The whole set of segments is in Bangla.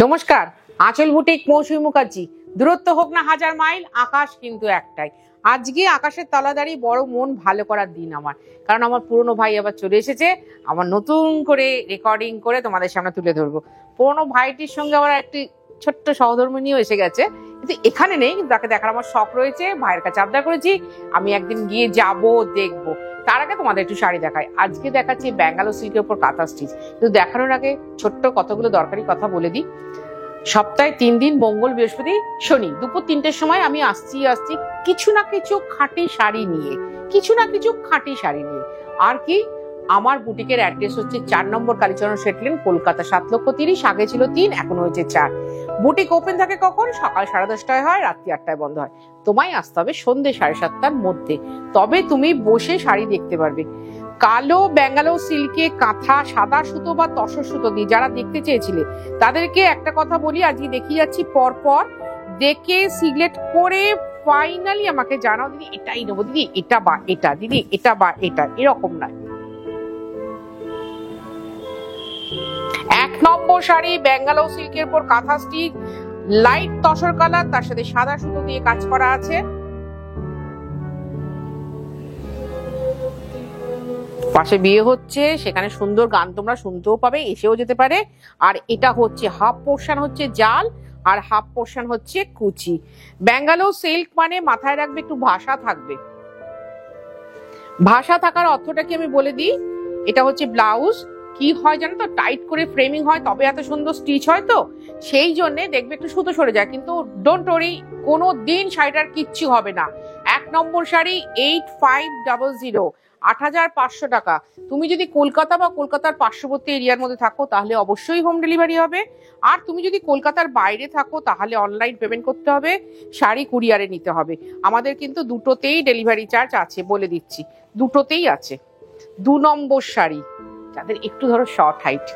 নমস্কার, আঁচল বুটিক মৌসুমী মুখার্জি। দূরত্ব হোক না হাজার মাইল, আকাশ কিন্তু একটাই। আজকে আকাশের তলাদারি বড় মন ভালো করার দিন আমার, কারণ আমার পুরনো ভাই আবার চলে এসেছে। আমার নতুন করে রেকর্ডিং করে তোমাদের সামনে তুলে ধরবো। পুরনো ভাইটির সঙ্গে আবার একটি ছোট্ট সহধর্মিণীও এসে গেছে, কিন্তু এখানে নেই। কিন্তু তাকে দেখার আমার শখ রয়েছে, ভাইয়ের কাছে আবদার করেছি আমি একদিন গিয়ে যাবো, দেখবো। তার আগে তোমাদের একটু শাড়ি দেখায়। আজকে দেখাচ্ছি ব্যাঙ্গালোর সিল্কের উপর কাঁথা স্টিচ। কিন্তু দেখানোর আগে ছোট্ট কতগুলো দরকারি কথা বলে দিই। সপ্তাহে 3 দিন মঙ্গল, বৃহস্পতি, শনি দুপুর 3টের সময় আমি আসছি কিছু না কিছু খাঁটি শাড়ি নিয়ে, আর কি আমার বুটিকের অ্যাড্রেস হচ্ছে 4 নম্বর কালীচরণ সেটলেন, কলকাতা 7,30,000। আগে ছিল 3, এখন হয়েছে 4। বুটিক ওপেন থাকে কখন? সকাল 10:30টায় হয়, রাত্রি 8টায় বন্ধ হয়। তোমায় আসতে হবে সন্ধ্যে 7:30টার মধ্যে, তবে তুমি বসে শাড়ি দেখতে পারবে। কালো ব্যাঙ্গালোর সিল্কে কাঁথা, সাদা সুতো বা তসর সুতো দিয়ে যারা দেখতে চেয়েছিলে তাদেরকে একটা কথা বলি, আজকে দেখিয়ে যাচ্ছি পরপর। দেখে সিলেক্ট করে ফাইনালি আমাকে জানাও, দিদি এটাই নেবো, দিদি এটা বা এটা, দিদি এটা বা এটা, এরকম নয়। 1 নম্বর শাড়ি ব্যাঙ্গালোর সিল্কের উপর কাঁথা স্টিচ, লাইট তসর কালার, তার সাথে সাদা সুতো দিয়ে কাজ করা আছে। পাশে বিয়ে হচ্ছে, সেখানে সুন্দর গান তোমরা শুনতেও পাবে, এসেও যেতে পারে। আর এটা হচ্ছে হাফ পোর্শন হচ্ছে জাল, আর হাফ পোর্শন হচ্ছে কুচি। ব্যাঙ্গালোর সিল্ক মানে মাথায় রাখবে একটু ভাষা থাকবে। ভাষা থাকার অর্থটা কি আমি বলে দিই। এটা হচ্ছে ব্লাউজ। কি হয় জানো তো, টাইট করে ফ্রেমিং হয়, তবে এত সুন্দর স্টিচ হয়। তো সেই জন্য দেখবে একটু সুতো সরে যায়, কিন্তু ডোন্ট ওয়ারি, কোনো দিন শাড়িটার কিচ্ছু হবে না। 1 নম্বর শাড়ি 8500, 8,500 টাকা। তুমি যদি কলকাতা বা কলকাতার পার্শ্ববর্তী এরিয়ার মধ্যে থাকো তাহলে অবশ্যই হোম ডেলিভারি হবে। আর তুমি যদি কলকাতার বাইরে থাকো তাহলে অনলাইন পেমেন্ট করতে হবে, শাড়ি কুরিয়ারে নিতে হবে। আমাদের কিন্তু দুটোতেই ডেলিভারি চার্জ আছে, বলে দিচ্ছি, দুটোতেই আছে। 2 নম্বর শাড়ি, যাদের একটু ধরো শর্ট হাইট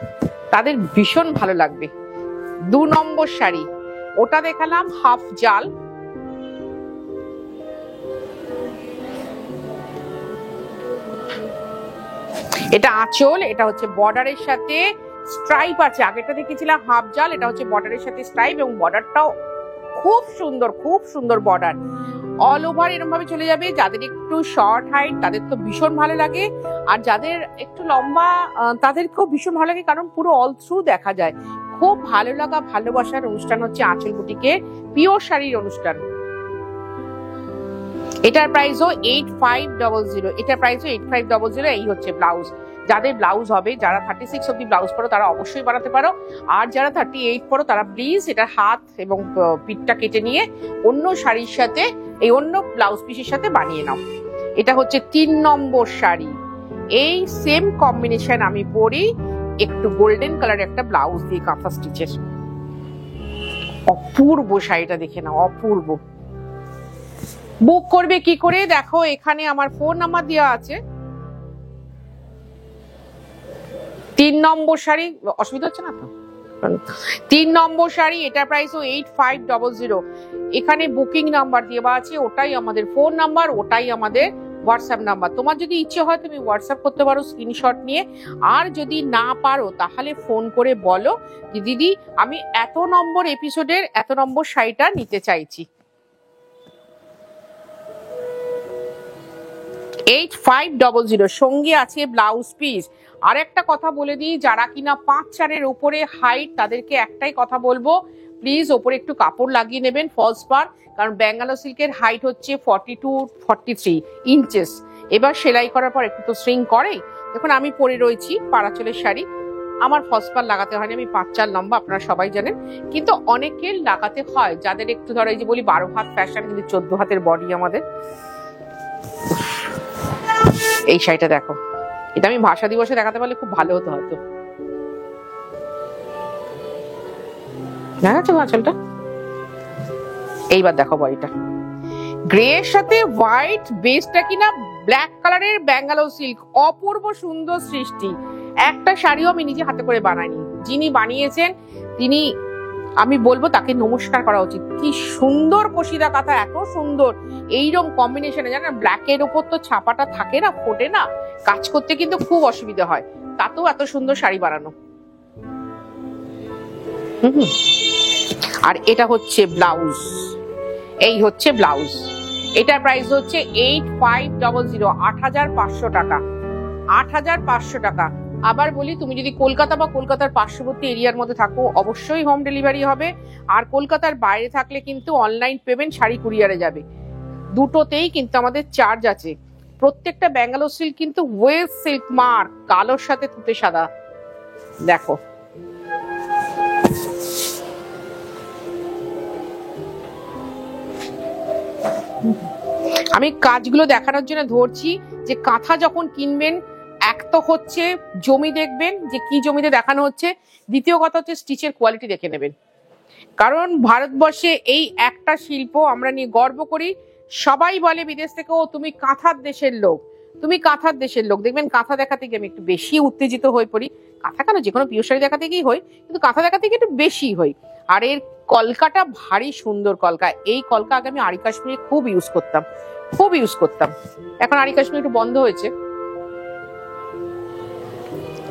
তাদের ভীষণ ভালো লাগবে। 2 নম্বর শাড়ি, ওটা দেখালাম হাফ জাল। এটা আঁচল, এটা হচ্ছে বর্ডারের সাথে স্ট্রাইপ আছে। আগেটা দেখেছিলাম হাফ জাল, এটা হচ্ছে বর্ডারের সাথে স্ট্রাইপ, এবং বর্ডারটাও খুব সুন্দর বর্ডার। অল ওভার এরকম ভাবে চলে যাবে। যাদের একটু শর্ট হাইট তাদের তো ভীষণ ভালো লাগে, আর যাদের একটু লম্বা তাদেরকেও ভীষণ ভালো লাগে, কারণ পুরো অল থ্রু দেখা যায়। খুব ভালো লাগা ভালোবাসার অনুষ্ঠান হচ্ছে আঁচল বুটিকের পিওর শাড়ির অনুষ্ঠান। এটার প্রাইসও 8500, এটার প্রাইসও 8500। এই হচ্ছে ব্লাউজ। যাদের ব্লাউজ হবে, যারা 36 অব্দি ব্লাউজ পরো তারা অবশ্যই বানাতে পারো, আর যারা 38 পরো তারা প্লিজ এটার হাত এবং পিঠটা কেটে নিয়ে অন্য শাড়ির সাথে, এই অন্য ব্লাউজ পিসের সাথে বানিয়ে নাও। এটা হচ্ছে 3 নম্বর শাড়ি। এই সেম কম্বিনেশন আমি পরি, একটু গোল্ডেন কালার একটা ব্লাউজ দিয়ে কাঁথা স্টিচের। অপূর্ব শাড়িটা দেখে নাও, অপূর্ব। বুক করবে কি করে দেখো, এখানে আমার ফোন নাম্বার দেওয়া আছে। 3 নম্বর শাড়ি, অসুবিধা হচ্ছে না তো? 3 নম্বর শাড়ি, এটা প্রাইসও 8500। এখানে বুকিং নাম্বার দেওয়া আছে, ওটাই আমাদের ফোন নাম্বার, ওটাই আমাদের হোয়াটসঅ্যাপ নাম্বার। তোমার যদি ইচ্ছে হয় তুমি হোয়াটসঅ্যাপ করতে পারো স্ক্রিনশট নিয়ে, আর যদি না পারো তাহলে ফোন করে বলো যে দিদি আমি এত নম্বর এপিসোডের এত নম্বর শাড়িটা নিতে চাইছি। 8500, সঙ্গে আছে ব্লাউজ পিস। আর একটা কথা বলে দিই, যারা কিনা 5'4" উপরে হাইট তাদেরকে একটাই কথা বলবো, প্লিজ ওপরে একটু কাপড় লাগিয়ে নেবেন ফলস পার, কারণ ব্যাঙ্গালোর সিল্কের হাইট হচ্ছে 42-43 ইঞ্চেস। এবার সেলাই করার পর একটু তো স্ট্রিং করে। দেখুন আমি পরে রয়েছি পাড়াচলের শাড়ি, আমার ফলস পার লাগাতে হয়নি, আমি 5'4" লম্বা, আপনারা সবাই জানেন। কিন্তু অনেকের লাগাতে হয় যাদের একটু ধরো, এই যে বলি 12 হাত ফ্যাশন, কিন্তু 14 হাতের বডি আমাদের। এই শাড়িটা দেখো, এটা আমি ভাষা দিবসে দেখাতে পারলে খুব ভালো হতো হয়তো। দেখাচ্ছ আঁচলটা? এইবার দেখো বডিটা, গ্রে এর সাথে হোয়াইট, বেসটা কিনা ব্ল্যাক কালারের ব্যাঙ্গালোর সিল্ক, অপূর্ব সুন্দর সৃষ্টি। একটা শাড়িও আমি নিজে হাতে করে বানাইনি, যিনি বানিয়েছেন তিনি, আমি বলবো তাকে নমস্কার করা উচিত। কি সুন্দর কশিদা কাঁথা, এত সুন্দর এইরকম কম্বিনেশনে। জানেন ব্ল্যাকের উপর তো ছাপাটা থাকে না, ফোটে না, কাজ করতে কিন্তু খুব অসুবিধা হয়, তাতেও এত সুন্দর শাড়ি বানানো। আর এটা হচ্ছে ব্লাউজ, এই হচ্ছে ব্লাউজ। এটার প্রাইস হচ্ছে 8500, 8500 টাকা, 8500 টাকা। আবার বলি, তুমি যদি কলকাতা বা কলকাতার পার্শ্ববর্তী এরিয়ার মধ্যে থাকো অবশ্যই হোম ডেলিভারি হবে, আর কলকাতার বাইরে থাকলে কিন্তু অনলাইন পেমেন্ট, শাড়ি কুরিয়ারে যাবে, দুটোতেই কিন্তু আমাদের চার্জ আছে। প্রত্যেকটা ব্যাঙ্গালোর সিল্ক কিন্তু ওয়েস্ট সিল্ক মার্ক, কালোর সাথে তুতে সাদা। দেখো আমি কাজগুলো দেখানোর জন্য ধরছি যে কাঁথা যখন কিনবেন, এক তো হচ্ছে জমি দেখবেন যে কি জমিতে দেখানো হচ্ছে, দ্বিতীয় কথা হচ্ছে স্টিচের কোয়ালিটি দেখে নেবেন। কারণ ভারতবর্ষে এই একটা শিল্প আমরা নিয়ে গর্ব করি। সবাই বলে বিদেশ থেকে, ও তুমি কাঁথার দেশের লোক, তুমি কাঁথার দেশের লোক। দেখবেন কাঁথা দেখাতে গিয়ে আমি একটু বেশি উত্তেজিত হয়ে পড়ি। কাঁথা কেন, যে কোনো পিওর শাড়ি দেখাতে গিয়েই হই, কিন্তু কাঁথা দেখাতে গিয়ে একটু বেশি হই। আর এর কলকাটা ভারী সুন্দর কলকা। এই কলকা আগে আমি আরি কাশ্মীরে খুব ইউজ করতাম, খুব ইউজ করতাম। এখন আরি কাশ্মীর একটু বন্ধ হয়েছে।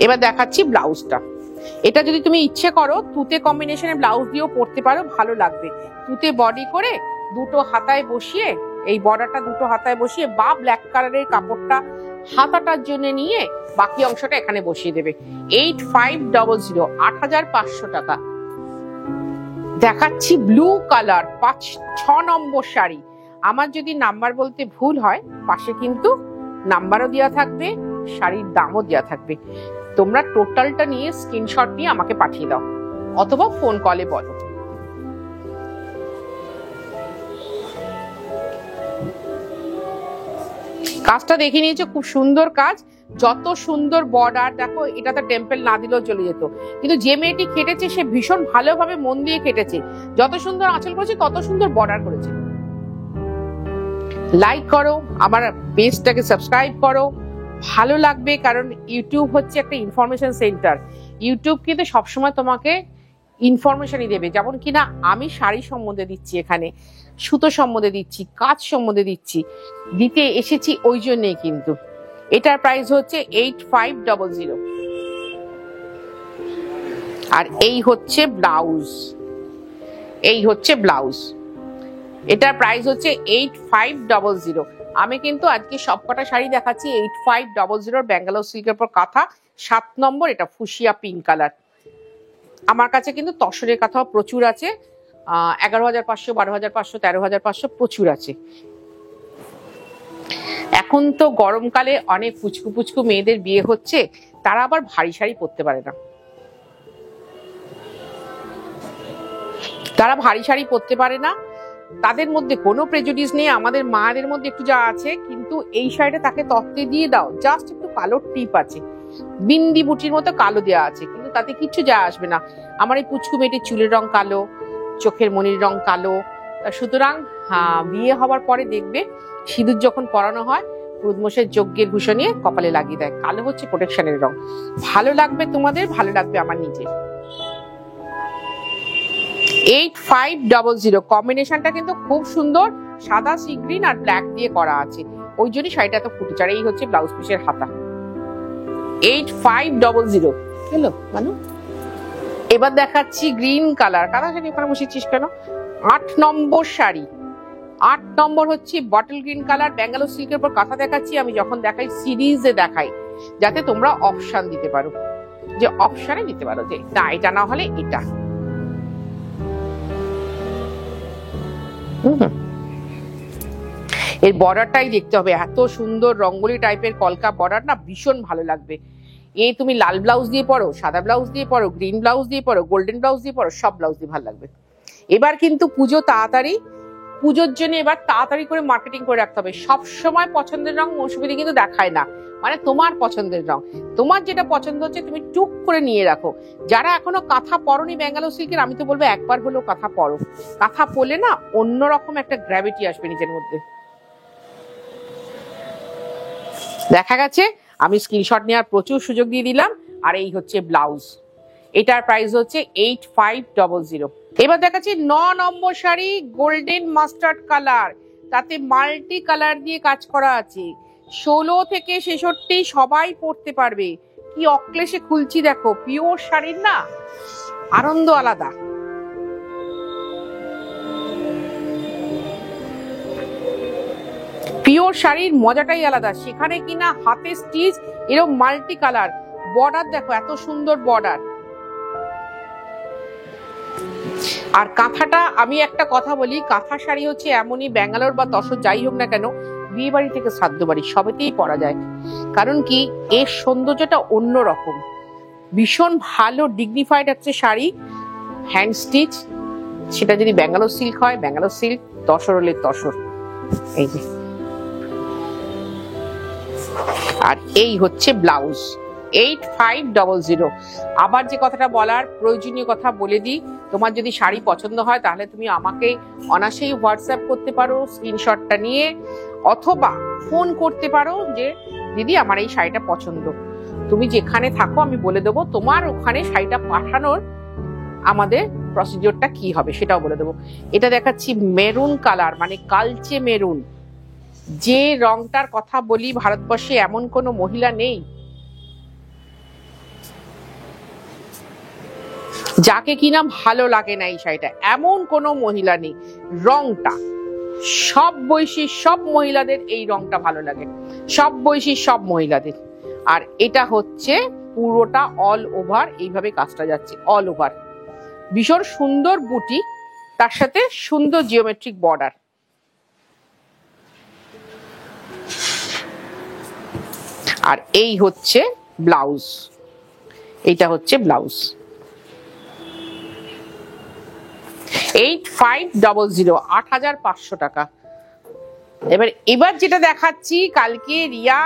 এবার দেখাচ্ছি ব্লাউজটা। এটা যদি তুমি ইচ্ছে করো তুতে কম্বিনেশনের ব্লাউজ দিয়েও পরতে পারো, ভালো লাগবে। তুতে বডি করে দুটো হাতায় বসিয়ে, এই বর্ডারটা দুটো হাতায় বসিয়ে, বা ব্ল্যাক কালারের কাপড়টা হাতাটার জন্য নিয়ে বাকি অংশটা এখানে বসিয়ে দেবে। 8500, 8500 টাকা। দেখাচ্ছি ব্লু কালার, 6 নম্বর শাড়ি। আমার যদি নাম্বার বলতে ভুল হয়, পাশে কিন্তু নাম্বারও দেওয়া থাকবে, শাড়ির দামও দেওয়া থাকবে। তোমরা টোটালটা নিয়ে স্ক্রিনশট নিয়ে আমাকে পাঠিয়ে দাও, অথবা ফোন কলে বলো। কাজটা দেখে নিয়েছো, খুব সুন্দর কাজ, যত সুন্দর বর্ডার। দেখো এটা তো টেম্পল না দিলেও চলে যেত, কিন্তু যে মেয়েটি কেটেছে সে ভীষণ ভালোভাবে মন দিয়ে কেটেছে। যত সুন্দর আঁচল করেছে তত সুন্দর বর্ডার করেছে। লাইক করো, আমার পেজটাকে সাবস্ক্রাইব করো, ভালো লাগবে। কারণ ইউটিউব হচ্ছে একটা ইনফরমেশন সেন্টার। ইউটিউব কিন্তু সবসময় তোমাকে ইনফরমেশনই দেবে। যেমন কিনা আমি শাড়ি সম্বন্ধে দিচ্ছি, এখানে সুতো সম্বন্ধে দিচ্ছি, কাজ সম্বন্ধে দিতে এসেছি, ওই জন্যই কিন্তু। এটার প্রাইস হচ্ছে 8500। আর এই হচ্ছে ব্লাউজ, এই হচ্ছে ব্লাউজ। এটার প্রাইস হচ্ছে 8500। আমি কিন্তু আজকে সবকটা শাড়ি দেখাচ্ছি 8500 ব্যাঙ্গালোর সিল্কের পর কাঁথা, 7 নম্বর। এটা ফুসিয়া পিঙ্ক কালার। আমার কাছে কিন্তু তসরের কাঁথাও প্রচুর আছে, 11500, 12500, 13500 প্রচুর আছে। এখন তো গরমকালে অনেক পুচকু পুচকু মেয়েদের বিয়ে হচ্ছে, তারা আবার ভারী শাড়ি পরতে পারে না, তারা ভারী শাড়ি পরতে পারে না। তাদের মধ্যে কোনো প্রেজুডিস নেই, আমাদের মায়েদের মধ্যে একটু যা আছে। কিন্তু এই শাড়িটা তাকে তত্ত্বে দিয়ে দাও, জাস্ট একটু কালোর টিপ আছে, বিন্দি বুটির মতো কালো দেওয়া আছে, কিন্তু তাতে কিচ্ছু যা আসবে না। আমার এই পুচকু মেয়েটির চুলের রং কালো, চোখের মনির রং কালো। সুতরাং বিয়ে হওয়ার পরে দেখবে সিঁদুর যখন পরানো হয়, পুরুদমশের যজ্ঞের ভূষণ নিয়ে কপালে লাগিয়ে দেয়। কালো হচ্ছে প্রোটেকশনের রং। ভালো লাগবে তোমাদের, ভালো লাগবে আমার নিজের। 8500 কম্বিনেশনটা কিন্তু খুব সুন্দর, সাদা সি গ্রিন আর ব্ল্যাক দিয়ে করা আছে, ওই জন্যই শাড়িটা তো ফুটেছে। আর এই হচ্ছে ব্লাউজ পিসের হাতা। 8500 হলো মানু। এবার দেখাচ্ছি গ্রিন কালার। কাদা শাড়ি ওখানে বসেছিস কেন? 8 নম্বর শাড়ি, 8 নম্বর হচ্ছে বটল গ্রিন কালার। ব্যাঙ্গালোর সিল্কের পর কাঁথা দেখাচ্ছি আমি, যখন দেখাই সিরিজে দেখাই, যাতে তোমরা অপশন দিতে পারো, যে অপশনে দিতে পারো যে না এটা না হলে এটা। এর বর্ডারটাই দেখতে হবে, এত সুন্দর রঙ্গোলি টাইপের কলকা বর্ডার না, ভীষণ ভালো লাগবে। এই তুমি লাল ব্লাউজ দিয়ে পরো, সাদা ব্লাউজ দিয়ে পরো, গ্রিন ব্লাউজ দিয়ে পরো, গোল্ডেন ব্লাউজ দিয়ে পরো, সব ব্লাউজ দিয়ে ভালো লাগবে। এবার কিন্তু পুজো তাড়াতাড়ি, পুজোর জন্য এবার তাড়াতাড়ি করে মার্কেটিং করে রাখতে হবে। সব সময় পছন্দের রং মৌসুমীদি কিন্তু দেখায় না, মানে তোমার পছন্দের রং, তোমার যেটা পছন্দ হচ্ছে তুমি টুক করে নিয়ে রাখো। যারা এখনো কাঁথা পরনি ব্যাঙ্গালোর সিল্কের, আমি তো বলবো একবার হলেও কাঁথা পরো। কাঁথা পরলে না অন্যরকম একটা গ্র্যাভিটি আসবে নিজের মধ্যে। দেখা গেছে আমি স্ক্রিনশট নেওয়ার প্রচুর সুযোগ দিয়ে দিলাম। আর এই হচ্ছে ব্লাউজ, এটার প্রাইস হচ্ছে 8500। এবার দেখাচ্ছি 9 নম্বর শাড়ি, গোল্ডেন মাস্টার্ড কালার, তাতে মাল্টি কালার দিয়ে কাজ করা আছে। 16 থেকে 66 সবাই পরতে পারবে। কি অক্লেশে খুলছি দেখো, পিওর শাড়ির না আনন্দ আলাদা। পিওর শাড়ির মজাটাই আলাদা, সেখানে কিনা হাতে স্টিচ, এরকম মাল্টি কালার বর্ডার, দেখো এত সুন্দর বর্ডার। আর কাঁথাটা, আমি একটা কথা বলি, কাঁথা শাড়ি হচ্ছে এমনই, ব্যাঙ্গালোর বা তসর যাই হোক না কেন, বিয়ে বাড়ি থেকে শ্রাদ্ধ বাড়ি সবেতেই পরা যায়। কারণ কি, এর সৌন্দর্যটা অন্যরকম, ভীষণ ভালো ডিগনিফাইড হচ্ছে শাড়ি, হ্যান্ড স্টিচ। সেটা যদি ব্যাঙ্গালোর সিল্ক হয় ব্যাঙ্গালোর সিল্ক, তসর হলে তসর। এই যে, আর এই হচ্ছে ব্লাউজ 8500। আবার যে কথাটা বলার প্রয়োজনীয় কথা বলে দিই, তোমার যদি শাড়ি পছন্দ হয় তাহলে তুমি আমাকে অনায়াসেই হোয়াটসঅ্যাপ করতে পারো স্ক্রিনশটটা নিয়ে, অথবা ফোন করতে পারো যে দিদি আমার এই শাড়িটা পছন্দ। তুমি যেখানে থাকো আমি বলে দেবো, তোমার ওখানে শাড়িটা পাঠানোর আমাদের প্রসিডিওরটা কি হবে সেটাও বলে দেবো। এটা দেখাচ্ছি মেরুন কালার, মানে কালচে মেরুন। যে রংটার কথা বলি, ভারতবর্ষে এমন কোনো মহিলা নেই যাকে কিনা ভালো লাগে না এই শাড়িটা, এমন কোনো মহিলা নেই। রংটা সব বয়সী সব মহিলাদের এই রংটা ভালো লাগে, সব বয়সী সব মহিলাদের। আর এটা হচ্ছে পুরোটা অল ওভার এইভাবে কাজটা যাচ্ছে, অল ওভার ভীষণ সুন্দর বুটি, তার সাথে সুন্দর জিওমেট্রিক বর্ডার। আর এই হচ্ছে ব্লাউজ, এইটা হচ্ছে ব্লাউজ 8500, 8500 টাকা। এবার যেটা দেখাচ্ছি, কালকে রিয়া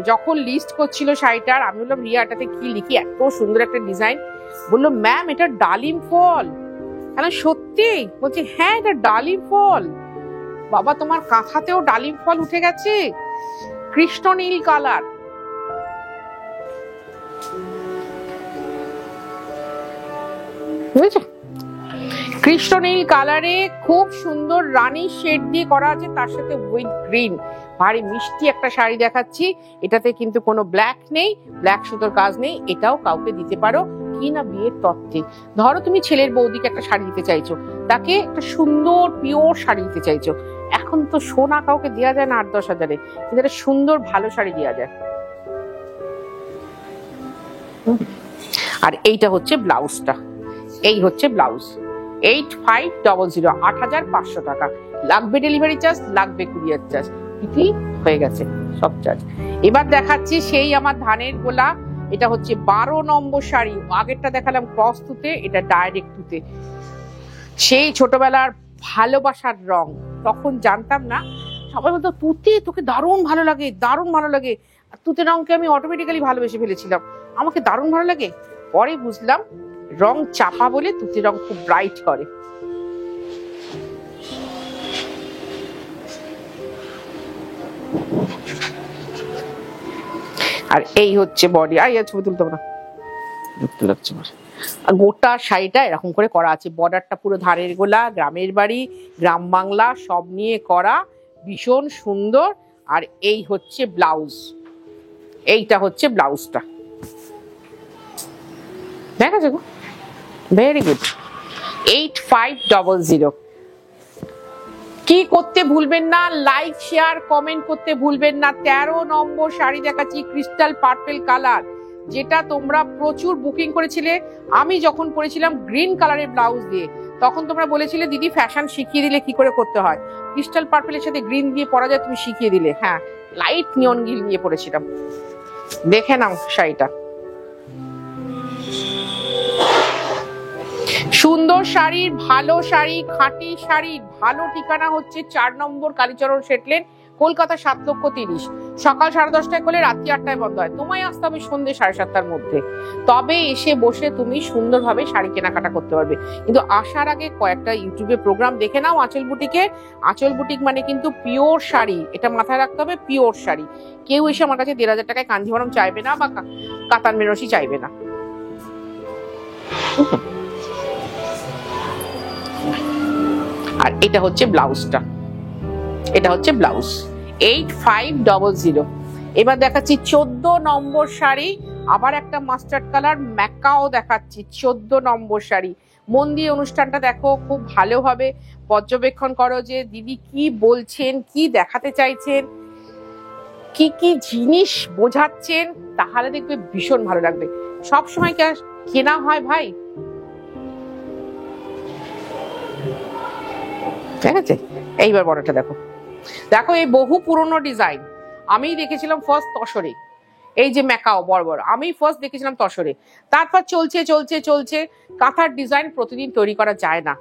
যখন লিস্ট করছিল শাড়িটার, আমি বললাম রিয়া এটাতে কি লিখি, এত সুন্দর একটা ডিজাইন। বললো ম্যাম এটা ডালিম ফল। সত্যি? বলছি হ্যাঁ এটা ডালিম ফল। বাবা তোমার কাঁথাতেও ডালিম ফল উঠে গেছে, কৃষ্ণ নীল কালার। বুঝেছো, কৃষ্ণ নীল কালারে খুব সুন্দর রানী শেড দিয়ে করা আছে, তার সাথে উইথ গ্রিন, ভারী মিষ্টি একটা শাড়ি দেখাচ্ছি। এটাতে কিন্তু কোনো ব্ল্যাক নেই, ব্ল্যাক সুতোর কাজ নেই। এটাও কাউকে দিতে পারো কি না বিয়ের তত্ত্বে। ধরো তুমি ছেলের বৌদিকে একটা শাড়ি দিতে চাইছো, তাকে একটা সুন্দর পিওর শাড়ি দিতে চাইছো। এখন তো সোনা কাউকে দেওয়া যায় না 8-10 হাজারে, কিন্তু একটা সুন্দর ভালো শাড়ি দেওয়া যায়। আর এইটা হচ্ছে ব্লাউজটা, এই হচ্ছে ব্লাউজ 8500, 8500 টাকা। লাগবে ডেলিভারি চার্জ, লাগবে কুরিয়ার চার্জ, কি হয়ে গেছে সব চার্জ। এবার দেখাচ্ছি সেই আমার ধানের গোলা, এটা হচ্ছে 12 নম্বর শাড়ি। আগেরটা দেখালাম ক্রস তুতে, এটা ডাইরেক্ট তুতে। সেই ছোটবেলার ভালোবাসার রং, তখন জানতাম না, সবাই বলতো তুতে তোকে দারুণ ভালো লাগে, দারুণ ভালো লাগে। আর তুতে রংকে আমি অটোমেটিক্যালি ভালোবেসে ফেলেছিলাম, আমাকে দারুণ ভালো লাগে। পরে বুঝলাম রং চাপা বলে তুতে রং খুব ব্রাইট করে। আর এই হচ্ছে বডি। ছবি তুলতে হবে না, গোটা শাড়িটা এরকম করে করা আছে, বর্ডারটা পুরো ধারের গোলা, গ্রামের বাড়ি, গ্রাম বাংলা সব নিয়ে করা, ভীষণ সুন্দর। আর এই হচ্ছে ব্লাউজ, এইটা হচ্ছে ব্লাউজটা, দেখা যাবো। Very good, 8500। কি করতে ভুলবেন না, লাইক শেয়ার কমেন্ট করতে ভুলবেন না। 13 নম্বর শাড়ি দেখাচ্ছি, ক্রিস্টাল পার্পল কালার, যেটা তোমরা প্রচুর বুকিং করেছিলে। আমি যখন পরেছিলাম গ্রিন কালারের ব্লাউজ দিয়ে, তখন তোমরা বলেছিলে দিদি ফ্যাশন শিখিয়ে দিলে কি করে করতে হয়, ক্রিস্টাল পার্পলের সাথে গ্রিন দিয়ে পরা যায়, তুমি শিখিয়ে দিলে। হ্যাঁ, লাইট নিয়ন গিল নিয়ে পরেছিলাম, দেখে নাও শাড়িটা। সুন্দর শাড়ির, ভালো শাড়ি, খাঁটি শাড়ির ভালো ঠিকানা হচ্ছে 4 নম্বর কালীচরণ শেটলেন, কলকাতা 7,30,000। সকাল 10:30টায় করলে রাত্রি 8টায় বন্ধ হয়। তোমায় আসতে হবে সন্ধ্যে 7:30টার মধ্যে, তবে এসে বসে তুমি সুন্দরভাবে শাড়ি কেনাকাটা করতে পারবে। কিন্তু আসার আগে কয়েকটা ইউটিউবে প্রোগ্রাম দেখে নাও আঁচল বুটিকে। আঁচল বুটিক মানে কিন্তু পিওর শাড়ি, এটা মাথায় রাখতে হবে, পিওর শাড়ি। কেউ এসে আমার কাছে 1,500 টাকায় কাঞ্জিভরম চাইবে না বা কাতান বেনারসি চাইবে না। আর এটা হচ্ছে ব্লাউজটা, এটা হচ্ছে ব্লাউজ 8500। এবার দেখাচ্ছি 14 নম্বর শাড়ি, আবার একটা মাস্টার্ড কালার ম্যাকাও দেখাচ্ছি, 14 নম্বর শাড়ি। মন দিয়ে অনুষ্ঠানটা দেখো, খুব ভালোভাবে পর্যবেক্ষণ করো যে দিদি কি বলছেন, কি দেখাতে চাইছেন, কি কি জিনিস বোঝাচ্ছেন, তাহলে দেখবে ভীষণ ভালো লাগবে। সব সময় কেনা হয় ভাই, ঠিক আছে? এইবার বড়টা দেখো, দেখো এই বহু পুরনো ডিজাইন। আমি দেখেছিলাম ফার্স্ট তসরে, এই যে ম্যাকাও বড় বড়, আমি ফার্স্ট দেখেছিলাম তসরে। তারপর চলছে চলছে চলছে, কাঁথার ডিজাইন প্রতিদিন তৈরি করা যায় না।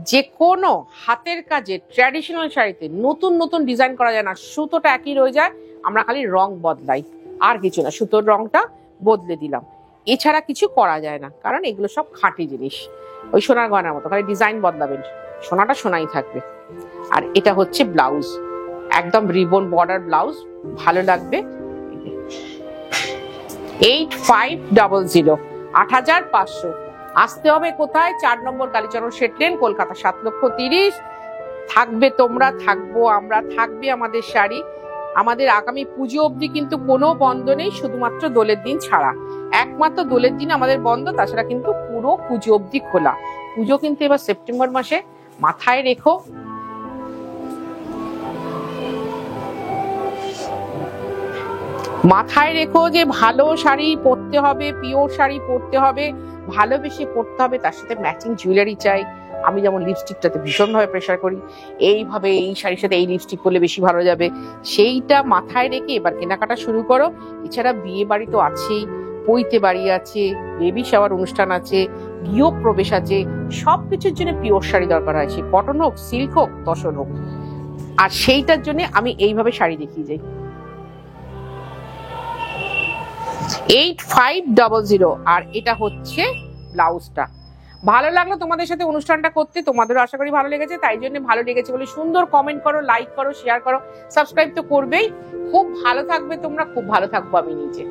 যে কোনো হাতের কাজে ট্র্যাডিশনাল শাড়িতে নতুন নতুন ডিজাইন করা যায় না, সুতোটা একই রয়ে যায়, আমরা খালি রং বদলাই, আর কিছু না, সুতোর রংটা বদলে দিলাম, এছাড়া কিছু করা যায় না, কারণ এগুলো সব খাঁটি জিনিস। ওই সোনার গয়নার মতো খালি ডিজাইন বদলাবেন, সোনাটা সোনাই থাকবে। আর এটা হচ্ছে ব্লাউজ, একদম রিবন বর্ডার ব্লাউজ, ভালো লাগবে। 8500, 8500। আসতে হবে কোথায়? 4 নম্বর কালীচরণ শেড লেন, কলকাতা 7,30,000। থাকবে তোমরা, থাকবো আমরা, থাকবে আমাদের শাড়ি। আমাদের আগামী পুজো অবধি কিন্তু কোনো বন্ধ নেই, শুধুমাত্র দোলের দিন ছাড়া। একমাত্র দোলের দিন আমাদের বন্ধ, তাছাড়া কিন্তু পুরো পুজো অবধি খোলা। পুজো কিন্তু এবার সেপ্টেম্বর মাসে, মাথায় রেখো। মাথায় রেখো যে ভালো শাড়ি পরতে হবে, পিওর শাড়ি পরতে হবে, ভালোবেসে পরতে হবে, তার সাথে ম্যাচিং জুয়েলারি চাই। আমি যেমন লিপস্টিকটাতে ভীষণভাবে প্রেশার করি, এইভাবে এই শাড়ির সাথে এই লিপস্টিক পরলে বেশি ভালো যাবে, সেইটা মাথায় রেখে এবার কেনাকাটা শুরু করো। এছাড়া বিয়ে বাড়ি তো আছেই, পৈতে বাড়ি আছে, বেবি শাওয়ার অনুষ্ঠান আছে, গৃহ প্রবেশ আছে, সবকিছুর জন্য পিওর শাড়ি দরকার হয়, সে কটন হোক, সিল্ক হোক, তসর হোক। আর সেইটার জন্য আমি এইভাবে শাড়ি দেখিয়ে যাই। 8500। আর এটা হচ্ছে ব্লাউজটা। ভালো লাগলো তোমাদের সাথে অনুষ্ঠানটা করতে, তোমাদেরও আশা করি ভালো লেগেছে। তাই জন্য ভালো লেগেছে বলে সুন্দর কমেন্ট করো, লাইক করো, শেয়ার করো, সাবস্ক্রাইব তো করবেই। খুব ভালো থাকবে তোমরা, খুব ভালো থাকবো আমি নিজে।